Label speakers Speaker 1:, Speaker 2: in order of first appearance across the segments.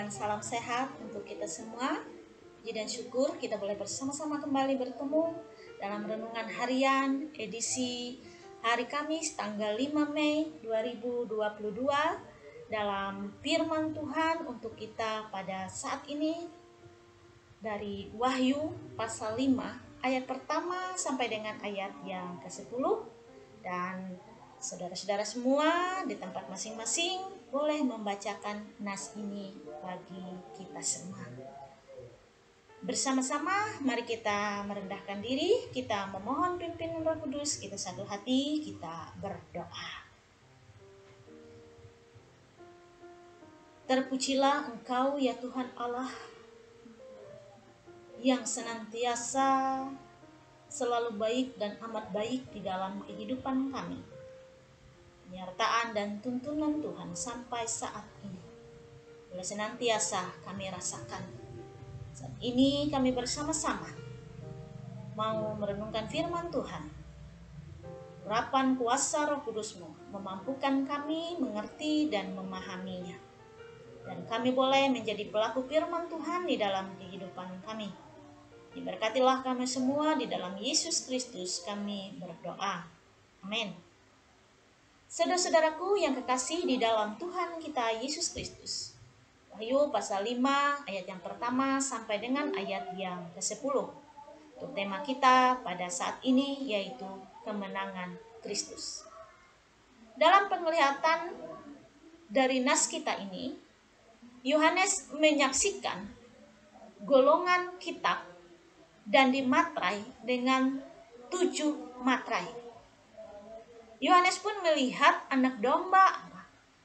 Speaker 1: dan salam sehat untuk kita semua. Puji dan syukur kita boleh bersama-sama kembali bertemu dalam renungan harian edisi hari Kamis tanggal 5 Mei 2022 dalam firman Tuhan untuk kita pada saat ini dari Wahyu pasal 5 ayat pertama sampai dengan ayat yang ke-10. Dan saudara-saudara semua di tempat masing-masing boleh membacakan nas ini bagi kita semua. Bersama-sama mari kita merendahkan diri, kita memohon pimpinan Roh Kudus, kita satu hati, kita berdoa. Terpujilah Engkau ya Tuhan Allah yang senantiasa selalu baik dan amat baik di dalam kehidupan kami. Penyertaan dan tuntunan Tuhan sampai saat ini boleh senantiasa kami rasakan. Saat ini kami bersama-sama mau merenungkan firman Tuhan. Urapan kuasa Roh Kudus-Mu memampukan kami mengerti dan memahaminya. Dan kami boleh menjadi pelaku firman Tuhan di dalam kehidupan kami. Diberkatilah kami semua di dalam Yesus Kristus kami berdoa. Amin. Saudara-saudaraku yang kekasih di dalam Tuhan kita Yesus Kristus. Wahyu pasal 5 ayat yang pertama sampai dengan ayat yang ke-10. Untuk tema kita pada saat ini yaitu kemenangan Kristus. Dalam penglihatan dari nas kita ini, Yohanes menyaksikan golongan kitab dan dimatrai dengan 7 matrai. Yohanes pun melihat anak domba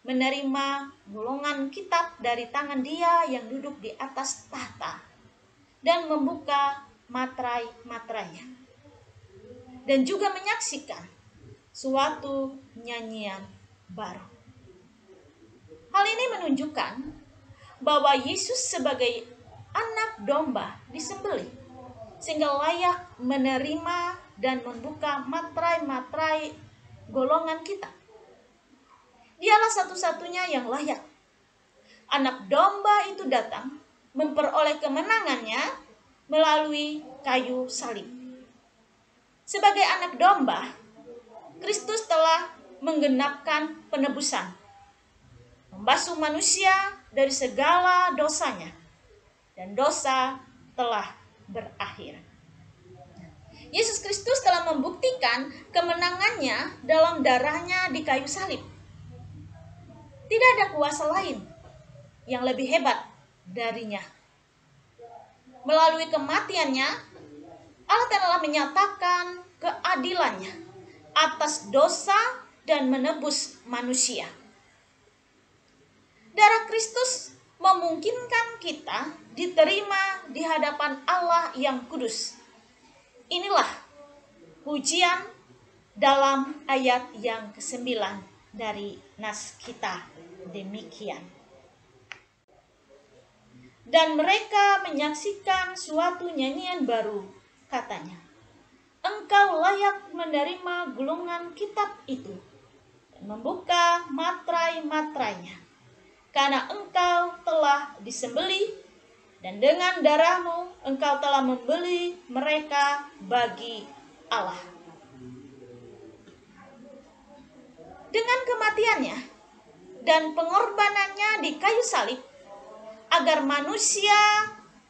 Speaker 1: menerima golongan kitab dari tangan Dia yang duduk di atas tahta dan membuka matrai-matrainya. Dan juga menyaksikan suatu nyanyian baru. Hal ini menunjukkan bahwa Yesus sebagai anak domba disembelih sehingga layak menerima dan membuka matrai-matrai golongan kita. Dialah satu-satunya yang layak. Anak domba itu datang memperoleh kemenangannya melalui kayu salib. Sebagai anak domba, Kristus telah menggenapkan penebusan, membasuh manusia dari segala dosanya, dan dosa telah berakhir. Yesus Kristus telah membuktikan kemenangannya dalam darahnya di kayu salib. Tidak ada kuasa lain yang lebih hebat darinya. Melalui kematiannya, Allah telah menyatakan keadilannya atas dosa dan menebus manusia. Darah Kristus memungkinkan kita diterima di hadapan Allah yang kudus. Inilah pujian dalam ayat yang ke-9 dari nas kita demikian. Dan mereka menyaksikan suatu nyanyian baru, katanya, Engkau layak menerima gulungan kitab itu dan membuka matrai-matrainya, karena Engkau telah disembelih dan dengan darahmu Engkau telah membeli mereka bagi Allah. Dengan kematiannya dan pengorbanannya di kayu salib, agar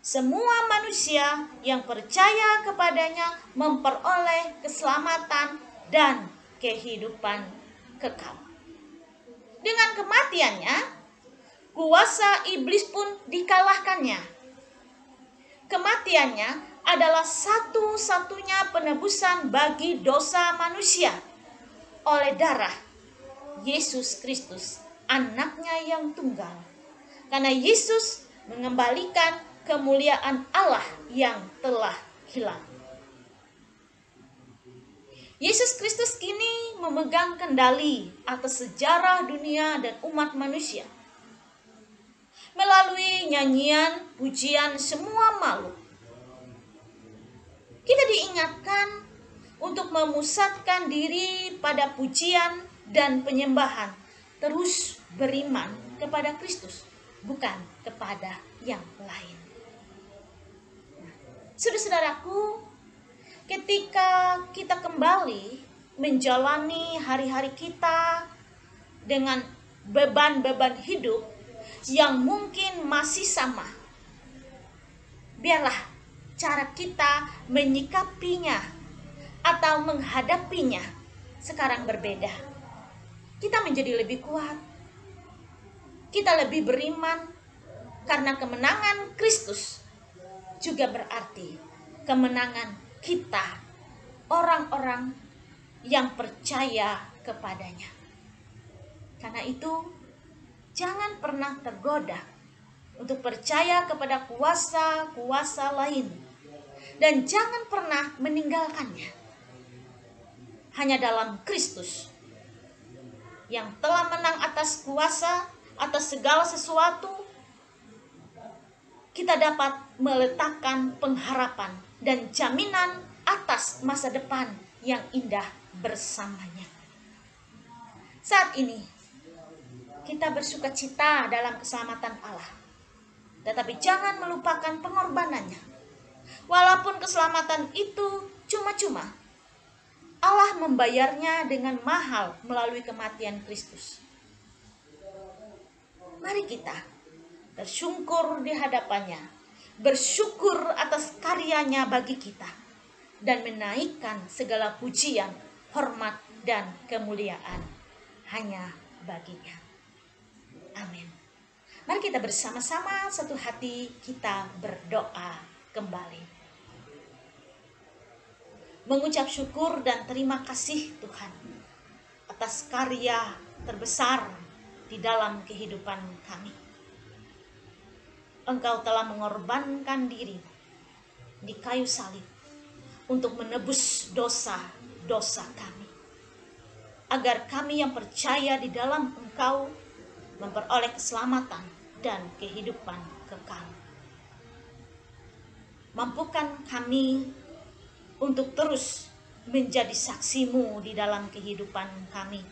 Speaker 1: semua manusia yang percaya kepadanya memperoleh keselamatan dan kehidupan kekal. Dengan kematiannya, kuasa iblis pun dikalahkannya. Kematiannya adalah satu-satunya penebusan bagi dosa manusia oleh darah Yesus Kristus, anaknya yang tunggal. Karena Yesus mengembalikan kemuliaan Allah yang telah hilang. Yesus Kristus kini memegang kendali atas sejarah dunia dan umat manusia. Melalui nyanyian pujian semua makhluk, kita diingatkan untuk memusatkan diri pada pujian dan penyembahan, terus beriman kepada Kristus. bukan kepada yang lain. Saudara-saudaraku, ketika kita kembali menjalani hari-hari kita dengan beban-beban hidup yang mungkin masih sama, biarlah cara kita menyikapinya atau menghadapinya sekarang berbeda. Kita menjadi lebih kuat, kita lebih beriman, karena kemenangan Kristus juga berarti kemenangan kita, orang-orang yang percaya kepadanya. Karena itu, jangan pernah tergoda untuk percaya kepada kuasa-kuasa lain, dan jangan pernah meninggalkannya. Hanya dalam Kristus yang telah menang atas kuasa, atas segala sesuatu, kita dapat meletakkan pengharapan dan jaminan atas masa depan yang indah bersamanya. Saat ini kita bersuka cita dalam keselamatan Allah, tetapi jangan melupakan pengorbanannya. Walaupun keselamatan itu cuma-cuma, Allah membayarnya dengan mahal melalui kematian Kristus. Mari kita bersungkur di hadapannya, bersyukur atas karyanya bagi kita, dan menaikkan segala pujian, hormat, dan kemuliaan hanya baginya. Amin. Mari kita bersama-sama satu hati kita berdoa kembali. Mengucap syukur dan terima kasih Tuhan atas karya terbesar di dalam kehidupan kami. Engkau telah mengorbankan diri di kayu salib untuk menebus dosa-dosa kami, agar kami yang percaya di dalam Engkau memperoleh keselamatan dan kehidupan kekal. Mampukan kami untuk terus menjadi saksi-Mu di dalam kehidupan kami,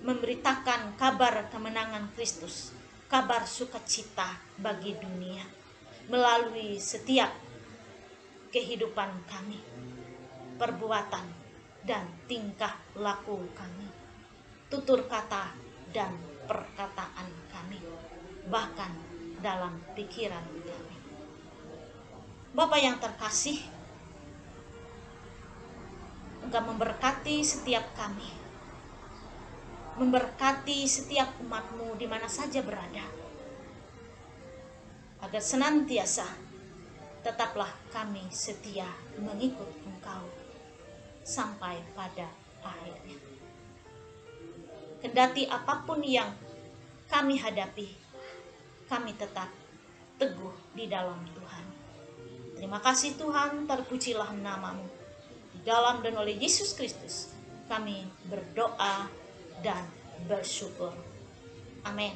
Speaker 1: memberitakan kabar kemenangan Kristus, kabar sukacita bagi dunia, melalui setiap kehidupan kami, perbuatan dan tingkah laku kami, tutur kata dan perkataan kami, bahkan dalam pikiran kami. Bapa yang terkasih, Engkau memberkati setiap kami, memberkati setiap umat-Mu di mana saja berada, agar senantiasa tetaplah kami setia mengikut Engkau sampai pada akhirnya. Kendati apapun yang kami hadapi, kami tetap teguh di dalam Tuhan. Terima kasih Tuhan, terpujilah nama-Mu. Di dalam dan oleh Yesus Kristus kami berdoa dan bersyukur. Amin.